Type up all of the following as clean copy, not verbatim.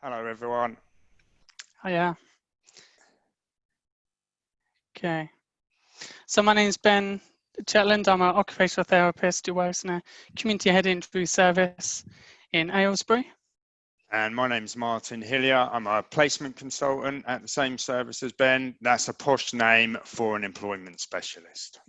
Hello, everyone. Hiya. Okay. So my name's Ben Chetland. I'm an occupational therapist who works in a community head injury service in Aylesbury. And my name's Martin Hillier. I'm a placement consultant at the same service as Ben. That's a posh name for an employment specialist.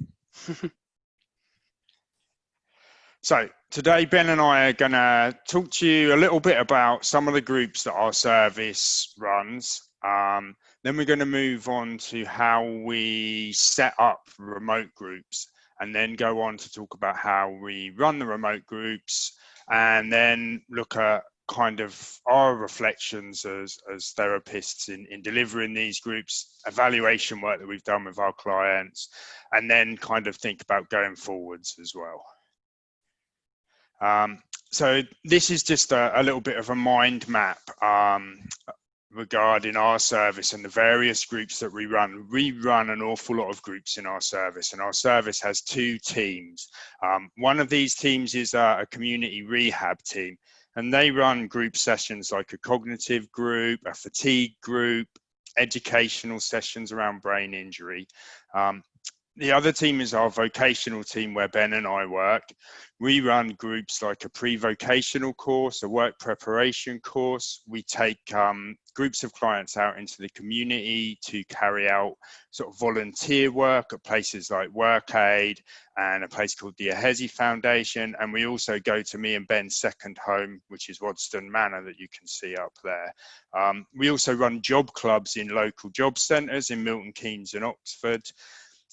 So today, Ben and I are going to talk to you a little bit about some of the groups that our service runs. Then we're going to move on to how we set up remote groups, and then go on to talk about how we run the remote groups, and then look at kind of our reflections as therapists in delivering these groups, evaluation work that we've done with our clients, and then kind of think about going forwards as well. So this is just a little bit of a mind map regarding our service and the various groups that we run. We run an awful lot of groups in our service, and our service has two teams. One of these teams is a community rehab team, and they run group sessions like a cognitive group, a fatigue group, educational sessions around brain injury. The other team is our vocational team, where Ben and I work. We run groups like a pre-vocational course, a work preparation course. We take groups of clients out into the community to carry out sort of volunteer work at places like WorkAid and a place called the Ahezi Foundation. And we also go to me and Ben's second home, which is Wadston Manor, that you can see up there. We also run job clubs in local job centres in Milton Keynes and Oxford.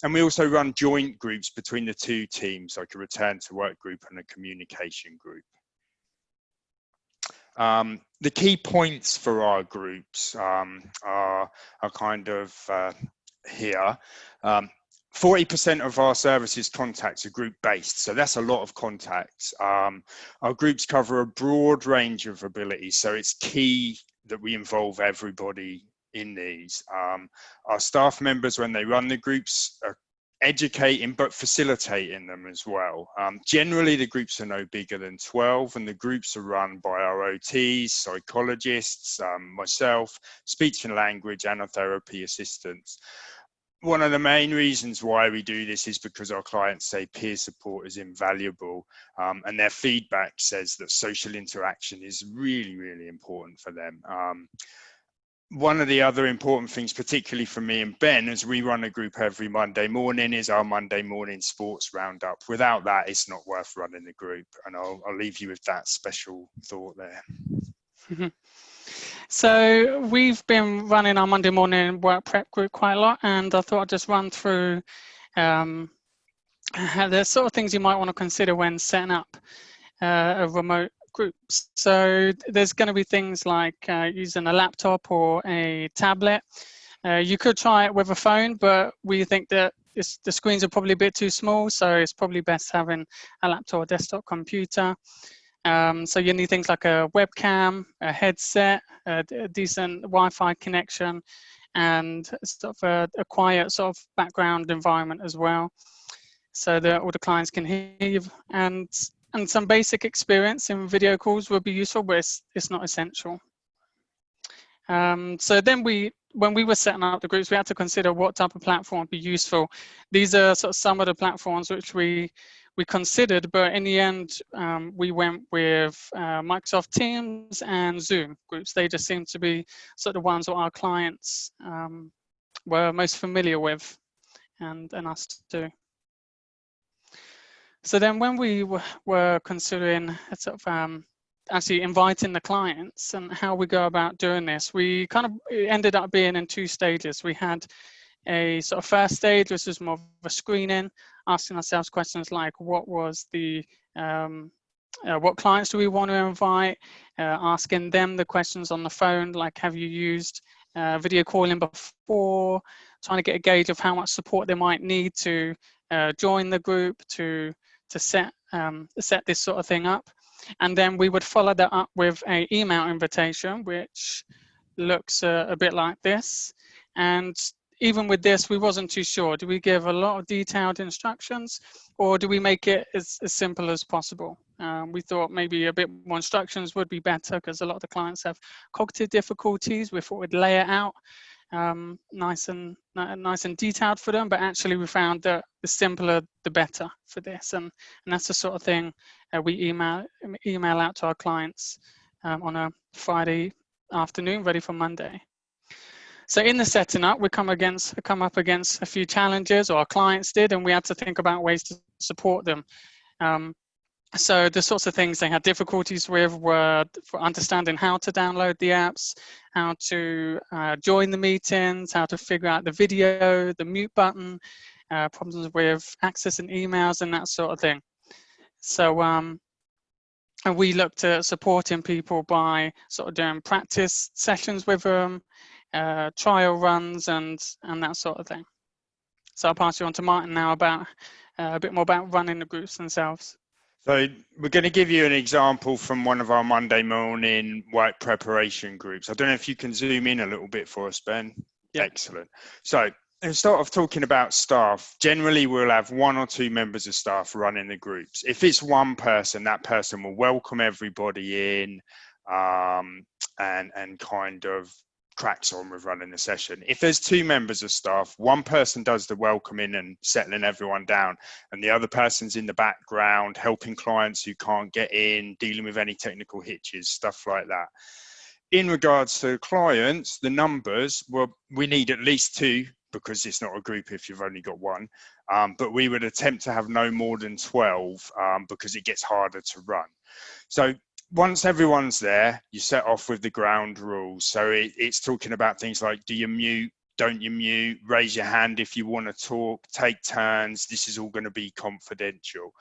And we also run joint groups between the two teams, like a return to work group and a communication group. The key points for our groups are kind of here. 40% of our services contacts are group based, so that's a lot of contacts. Our groups cover a broad range of abilities, so it's key that we involve everybody in these. Our staff members, when they run the groups, are educating but facilitating them as well. Generally, the groups are no bigger than 12, and the groups are run by our OTs, psychologists, myself, speech and language, and our therapy assistants. One of the main reasons why we do this is because our clients say peer support is invaluable, and their feedback says that social interaction is really, really important for them. One of the other important things, particularly for me and Ben, as we run a group every Monday morning, is our Monday morning sports roundup. Without that, it's not worth running the group, and I'll leave you with that special thought there. So we've been running our Monday morning work prep group quite a lot, and I thought I'd just run through the sort of things you might want to consider when setting up a remote groups. So there's going to be things like using a laptop or a tablet. You could try it with a phone, but we think that the screens are probably a bit too small, so it's probably best having a laptop or desktop computer. So you need things like a webcam, a headset, a decent Wi-Fi connection, and sort of a quiet sort of background environment as well, so that all the clients can hear you. And some basic experience in video calls would be useful, but it's not essential. So then when we were setting up the groups, we had to consider what type of platform would be useful. These are sort of some of the platforms which we considered, but in the end, we went with Microsoft Teams and Zoom groups. They just seemed to be sort of the ones that our clients were most familiar with, and us too. So then when we were considering sort of actually inviting the clients and how we go about doing this, we kind of ended up being in two stages. We had a sort of first stage, which was more of a screening, asking ourselves questions like what was the, what clients do we want to invite, asking them the questions on the phone, like have you used video calling before, trying to get a gauge of how much support they might need to join the group, to set this sort of thing up. And then we would follow that up with an email invitation, which looks a bit like this. And even with this, we wasn't too sure. Do we give a lot of detailed instructions, or do we make it as simple as possible? We thought maybe a bit more instructions would be better because a lot of the clients have cognitive difficulties. We thought we'd lay it out nice and detailed for them, but actually we found that the simpler the better for this, and that's the sort of thing we email out to our clients on a Friday afternoon, ready for Monday. So in the setting up, we come up against a few challenges, or our clients did, and we had to think about ways to support them. So the sorts of things they had difficulties with were for understanding how to download the apps, how to join the meetings, how to figure out the video, the mute button, problems with accessing emails and that sort of thing. So and we looked at supporting people by sort of doing practice sessions with them, trial runs and that sort of thing. So I'll pass you on to Martin now about a bit more about running the groups themselves. So we're going to give you an example from one of our Monday morning work preparation groups. I don't know if you can zoom in a little bit for us, Ben. Yeah. Excellent. So and start off talking about staff. Generally, we'll have 1 or 2 members of staff running the groups. If it's one person, that person will welcome everybody in and kind of cracks on with running the session. If there's 2 members of staff, one person does the welcoming and settling everyone down, and the other person's in the background helping clients who can't get in, dealing with any technical hitches, stuff like that. In regards to clients, the numbers, well, we need at least 2 because it's not a group if you've only got 1, but we would attempt to have no more than 12 because it gets harder to run. So once everyone's there, you set off with the ground rules. So it's talking about things like, do you mute, don't you mute, raise your hand if you want to talk, take turns. This is all going to be confidential.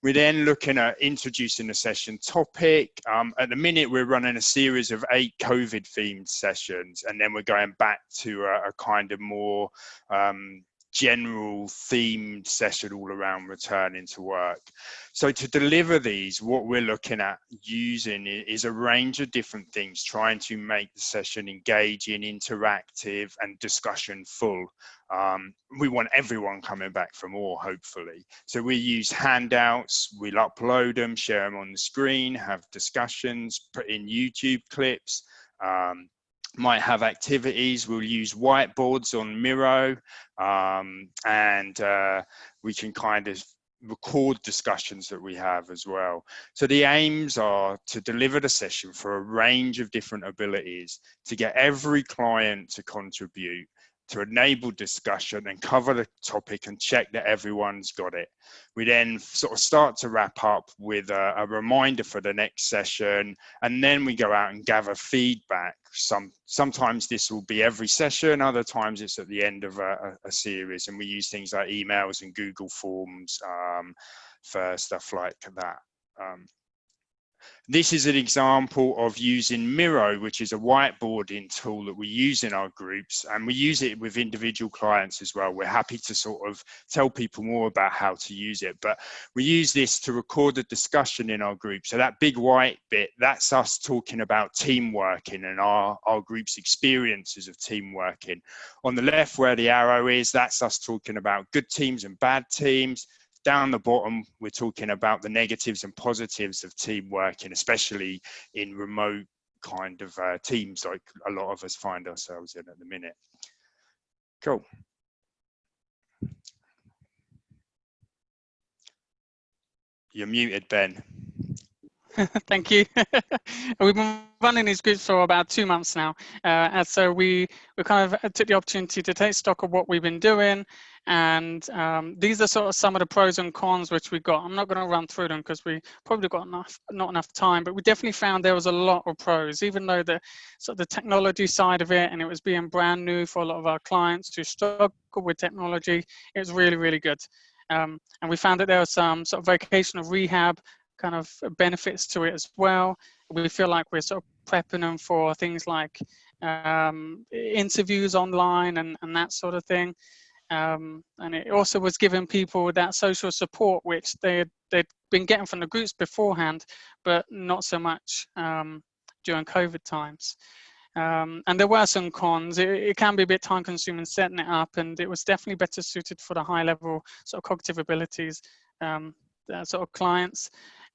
We're then looking at introducing a session topic. At the minute, we're running a series of 8 COVID themed sessions, and then we're going back to a kind of more general themed session all around returning to work. So to deliver these, what we're looking at using is a range of different things, trying to make the session engaging, interactive and discussion full. We want everyone coming back for more, hopefully. So we use handouts, we'll upload them, share them on the screen, have discussions, put in YouTube clips, might have activities. We'll use whiteboards on Miro, and we can kind of record discussions that we have as well. So the aims are to deliver the session for a range of different abilities, to get every client to contribute, to enable discussion and cover the topic and check that everyone's got it. We then sort of start to wrap up with a reminder for the next session, and then we go out and gather feedback. Sometimes this will be every session, other times it's at the end of a series, and we use things like emails and Google Forms for stuff like that. This is an example of using Miro, which is a whiteboarding tool that we use in our groups, and we use it with individual clients as well. We're happy to sort of tell people more about how to use it, but we use this to record a discussion in our group. So that big white bit, that's us talking about team working and our group's experiences of team working. On the left where the arrow is, that's us talking about good teams and bad teams. Down the bottom, we're talking about the negatives and positives of team working, especially in remote kind of teams like a lot of us find ourselves in at the minute. Cool. You're muted, Ben. Thank you. We've been running these groups for about 2 months now. And so we kind of took the opportunity to take stock of what we've been doing. And these are sort of some of the pros and cons which we got. I'm not going to run through them because we probably got not enough time, but we definitely found there was a lot of pros, even though the sort of the technology side of it, and it was being brand new for a lot of our clients who struggle with technology. It was really, really good. And we found that there was some sort of vocational rehab kind of benefits to it as well. We feel like we're sort of prepping them for things like interviews online and that sort of thing. And it also was giving people that social support which they'd been getting from the groups beforehand, but not so much during COVID times. And there were some cons. It can be a bit time consuming setting it up, and it was definitely better suited for the high level sort of cognitive abilities sort of clients.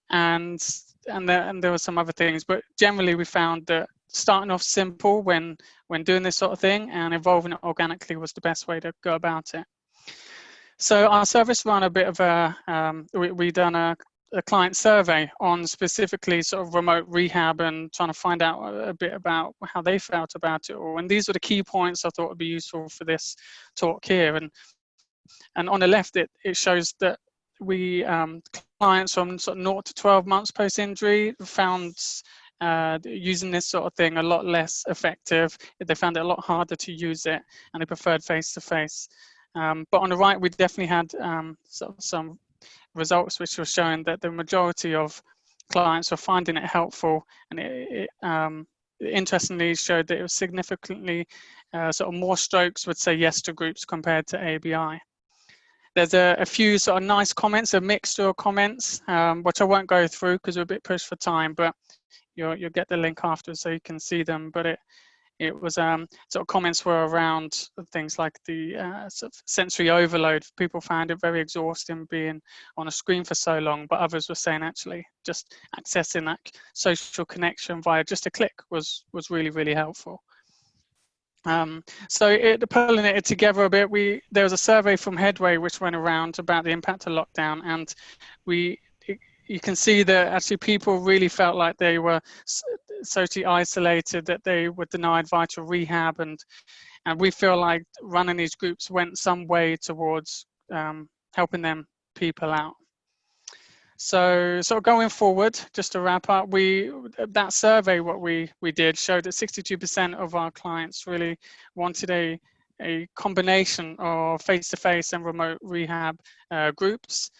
and there were some other things, but generally we found that starting off simple when doing this sort of thing and evolving it organically was the best way to go about it. So our service ran a bit of a, we done a client survey on specifically sort of remote rehab and trying to find out a bit about how they felt about it all. And these were the key points I thought would be useful for this talk here. And on the left, it shows that we, clients from sort of 0 to 12 months post-injury found using this sort of thing a lot less effective. They found it a lot harder to use it, and they preferred face-to-face. But on the right, we definitely had some results which were showing that the majority of clients were finding it helpful, and it interestingly showed that it was significantly sort of more strokes would say yes to groups compared to ABI. There's a few sort of nice comments, a mixture of comments, which I won't go through because we're a bit pushed for time, but you'll get the link after so you can see them. But it was sort of comments were around things like the sort of sensory overload. People found it very exhausting being on a screen for so long, but others were saying actually just accessing that social connection via just a click was really, really helpful. So pulling it together a bit, there was a survey from Headway which went around about the impact of lockdown, and you can see that actually people really felt like they were socially isolated, that they were denied vital rehab, and we feel like running these groups went some way towards helping them people out. So going forward, just to wrap up, that survey what we did showed that 62% of our clients really wanted a combination of face-to-face and remote rehab groups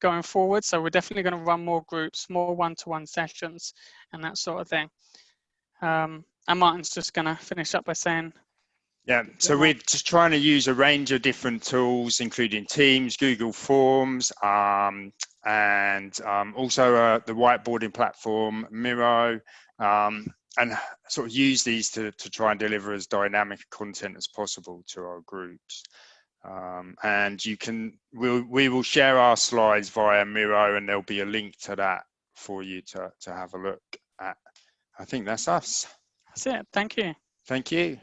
going forward. So we're definitely going to run more groups, more one-to-one sessions, and that sort of thing. And Martin's just going to finish up by saying. Yeah, so we're just trying to use a range of different tools, including Teams, Google Forms, and also the whiteboarding platform, Miro, and sort of use these to try and deliver as dynamic content as possible to our groups. And we will share our slides via Miro, and there'll be a link to that for you to have a look at. I think that's us. That's it. Thank you. Thank you.